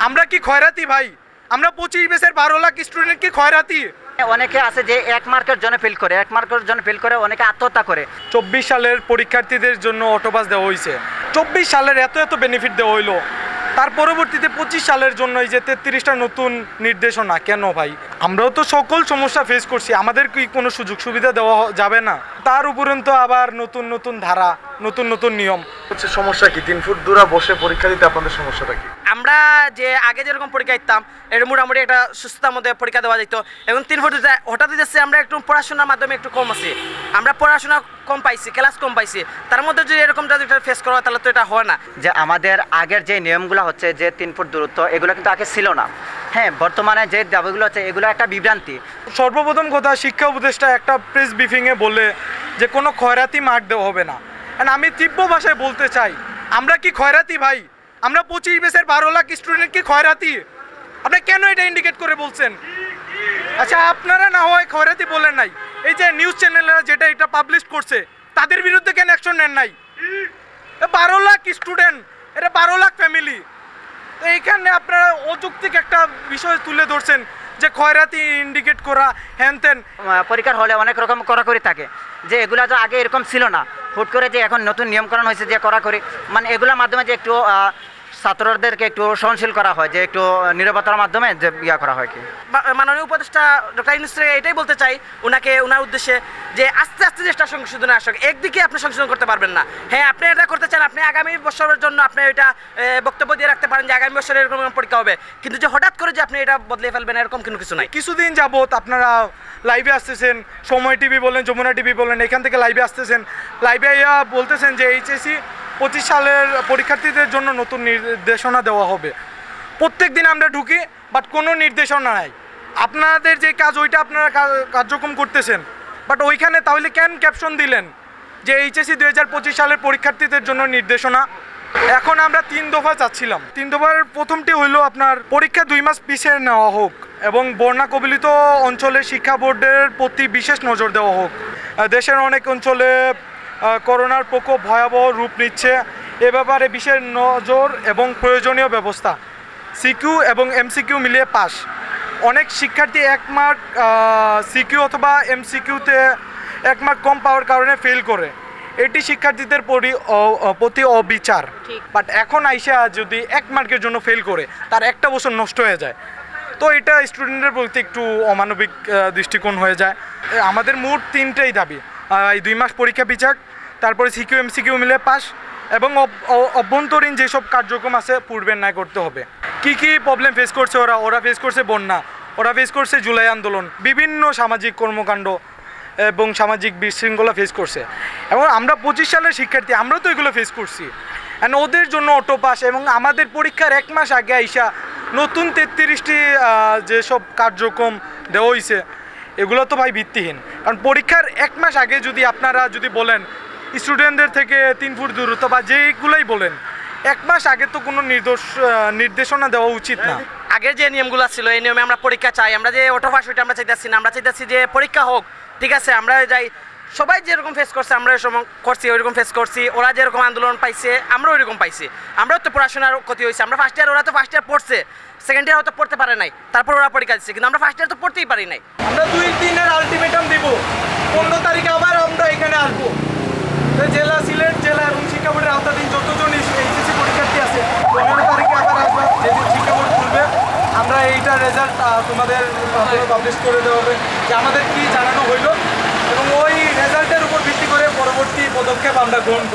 আমরা কি খয়রাতি ভাই? আমরা 25 বেসের 12 লাখ স্টুডেন্ট কি খয়রাতি? অনেকে আছে যে এক মার্কের জন্য ফেল করে, অনেকে আত্মহত্যা করে। 24 সালের পরীক্ষার্থীদের জন্য অটোপাস দেওয়া হয়েছে। 24 সালের এত বেনিফিট দেওয়া হইলো, তার পরবর্তীতে 25 সালের জন্য এই যে 33টা নতুন নির্দেশনা কেন ভাই? আমরাও তো সকল সমস্যা ফেস করছি, আমাদের কি কোনো সুযোগ সুবিধা দেওয়া যাবে না? তার উপরন্তু আবার নতুন নতুন ধারা, নতুন নিয়ম হচ্ছে। সমস্যা কি? 3 ফুট দূরে বসে পরীক্ষা দিতে আপনাদের সমস্যাটা কি? আমরা যে আগে যেরকম পরীক্ষা দিতাম এটা মোটামুটি একটা সুস্থতার মধ্যে পরীক্ষা দেওয়া যেত, এবং 3 ফুট হঠাৎ যাচ্ছে আমরা একটু পড়াশোনার মাধ্যমে একটু কম আছি, আমরা পড়াশোনা কম পাইছি, ক্লাস কম পাইছি, তার মধ্যে যদি এরকম যদি ফেস করা হয় তাহলে তো এটা হয় না। যে আমাদের আগের যে নিয়মগুলো হচ্ছে যে 3 ফুট দূরত্ব, এগুলো কিন্তু আগে ছিল না। হ্যাঁ, বর্তমানে যে দাবিগুলো হচ্ছে এগুলো একটা বিভ্রান্তি। সর্বপ্রথম কথা, শিক্ষা উপদেষ্টা একটা প্রেস ব্রিফিংয়ে বলে যে কোনো খয়রাতি মার্ক দেওয়া হবে না। আর আমি তীব্র ভাষায় বলতে চাই, আমরা কি খয়রাতি ভাই? আমরা 25 বেসের 12 লাখ স্টুডেন্ট কি খয়রাতি? আপনি কেন এটা ইন্ডিকেট করে বলছেন? আচ্ছা, আপনারা না হয় খয়রাতি বলেন নাই, এই যে নিউজ চ্যানেলরা যেটা এটা পাবলিশ করছে তাদের বিরুদ্ধে কেন অ্যাকশন নেন নাই? 12 লাখ স্টুডেন্ট, এটা 12 লাখ ফ্যামিলি, তো এইখানে আপনারা অযৌক্তিক একটা বিষয় তুলে ধরছেন যে খয়রাতি ইন্ডিকেট করা হ্যান ত্যান। পরীক্ষার হলে অনেক রকম কড়াকড়ি থাকে, যে এগুলা তো আগে এরকম ছিল না, হুট করে যে এখন নতুন নিয়মকরণ হয়েছে যে কড়াকড়ি, মানে এগুলোর মাধ্যমে যে একটু ছাত্রদেরকে একটু সহনশীল করা হয়, যে একটু নিরাপত্তার মাধ্যমে যে ইয়া করা হয় কি। মাননীয় উপদেষ্টা ডক্টর ইউনূস এটাই বলতে চাই ওনার উদ্দেশ্যে, যে আস্তে আস্তে চেষ্টা সংশোধনে আসুক, একদিকে আপনি সংশোধন করতে পারবেন না। হ্যাঁ, আপনি এটা করতে চান, আপনি আগামী বছরের জন্য আপনি এটা বক্তব্য দিয়ে রাখতে পারেন যে আগামী বছরে এরকম পরীক্ষা হবে, কিন্তু যে হঠাৎ করে যে আপনি এটা বদলে ফেলবেন এরকম কোনো কিছু নাই। কিছুদিন যাবত আপনারা লাইভে আসতেছেন, সময় টিভি বলেন, যমুনা টিভি বলেন, এখান থেকে লাইভে আসতেছেন, লাইভে বলতেছেন যে এইচএসসি 25 সালের পরীক্ষার্থীদের জন্য নতুন নির্দেশনা দেওয়া হবে। প্রত্যেক দিন আমরা ঢুকি, বাট কোনো নির্দেশনা নাই। আপনাদের যে কাজ ওইটা আপনারা কার্যক্রম করতেছেন, বাট ওইখানে তাহলে কেন ক্যাপশন দিলেন যে এইচএসসি 2025 সালের পরীক্ষার্থীদের জন্য নির্দেশনা? এখন আমরা 3 দফা চাচ্ছিলাম। 3 দফার প্রথমটি হইল আপনার পরীক্ষা 2 মাস পিছিয়ে নেওয়া হোক এবং বন্যা কবলিত অঞ্চলের শিক্ষা বোর্ডের প্রতি বিশেষ নজর দেওয়া হোক। দেশের অনেক অঞ্চলে করোনার প্রকোপ ভয়াবহ রূপ নিচ্ছে, এ ব্যাপারে বিশেষ নজর এবং প্রয়োজনীয় ব্যবস্থা। সিকিউ এবং এমসিকিউ মিলিয়ে পাস। অনেক শিক্ষার্থী 1 মার্ক সিকিউ অথবা এমসিকিউতে 1 মার্ক কম পাওয়ার কারণে ফেল করে, এটি শিক্ষার্থীদের প্রতি অবিচার। বাট এখন আইসা যদি 1 মার্কের জন্য ফেল করে তার একটা বছর নষ্ট হয়ে যায়, তো এটা স্টুডেন্টের প্রতি একটু অমানবিক দৃষ্টিকোণ হয়ে যায়। আমাদের মোট 3টাই দাবি, এই 2 মাস পরীক্ষা পিছাক, তারপরে সিকিউ এমসিকিউ মিলে পাস, এবং অভ্যন্তরীণ যেসব কার্যক্রম আছে পূর্বের ন্যায় করতে হবে। কি প্রবলেম ফেস করছে ওরা ফেস করছে বন্যা, ওরা ফেস করছে জুলাই আন্দোলন, বিভিন্ন সামাজিক কর্মকাণ্ড এবং সামাজিক বিশৃঙ্খলা ফেস করছে, এবং আমরা 25 সালের শিক্ষার্থী, আমরা তো এগুলো ফেস করছি। অ্যান্ড ওদের জন্য অটো পাস এবং আমাদের পরীক্ষার 1 মাস আগে আইসা নতুন 33টি যেসব কার্যক্রম দেওয়া হয়েছে, এগুলো তো ভাই ভিত্তিহীন। কারণ পরীক্ষার 1 মাস আগে যদি আপনারা যদি বলেন স্টুডেন্টদের থেকে 3 ফুট দূরত্ব বা যেগুলোই বলেন, 1 মাস আগে তো কোনো নির্দেশনা দেওয়া উচিত না। আগের যে নিয়মগুলো ছিল এই নিয়মে আমরা পরীক্ষা চাই, আমরা যে অটো পাস ওইটা আমরা চাইতেছি না, আমরা চাইতেছি যে পরীক্ষা হোক, ঠিক আছে? আমরা যাই, সবাই যেরকম ফেস করছে আমরা এরকম করছি, ওইরকম ফেস করছি, ওরা যেরকম আন্দোলন পাইছে আমরা ওইরকম পাইছি। আমরাও তো পড়াশোনার ক্ষতি হয়েছে, আমরা ফার্স্ট ইয়ার, ওরা তো ফার্স্ট ইয়ার পড়ছে, সেকেন্ড ইয়ার হয়তো পড়তে পারে নাই, তারপর ওরা পরীক্ষা দিচ্ছে, কিন্তু আমরা ফার্স্ট ইয়ার তো পড়তেই পারি নাই। আমরা 2 দিনের আলটিমেটাম দিব, 15 তারিখে আবার আমরা এখানে আসবো। জেলা, সিলেট জেলা এবং শিক্ষা বোর্ডের আওতাধীন যতজন এইচএসসি পরীক্ষার্থী আছে 15 তারিখে আবার আসবে, যেদিন শিক্ষা বোর্ড খুলবে আমরা এইটা রেজাল্ট তোমাদের পাবলিশ করে দেওয়া হবে যে আমাদের কি জানানো হইলো, এবং ওই রেজাল্টের উপর ভিত্তি করে পরবর্তী পদক্ষেপ আমরা গ্রহণ করব।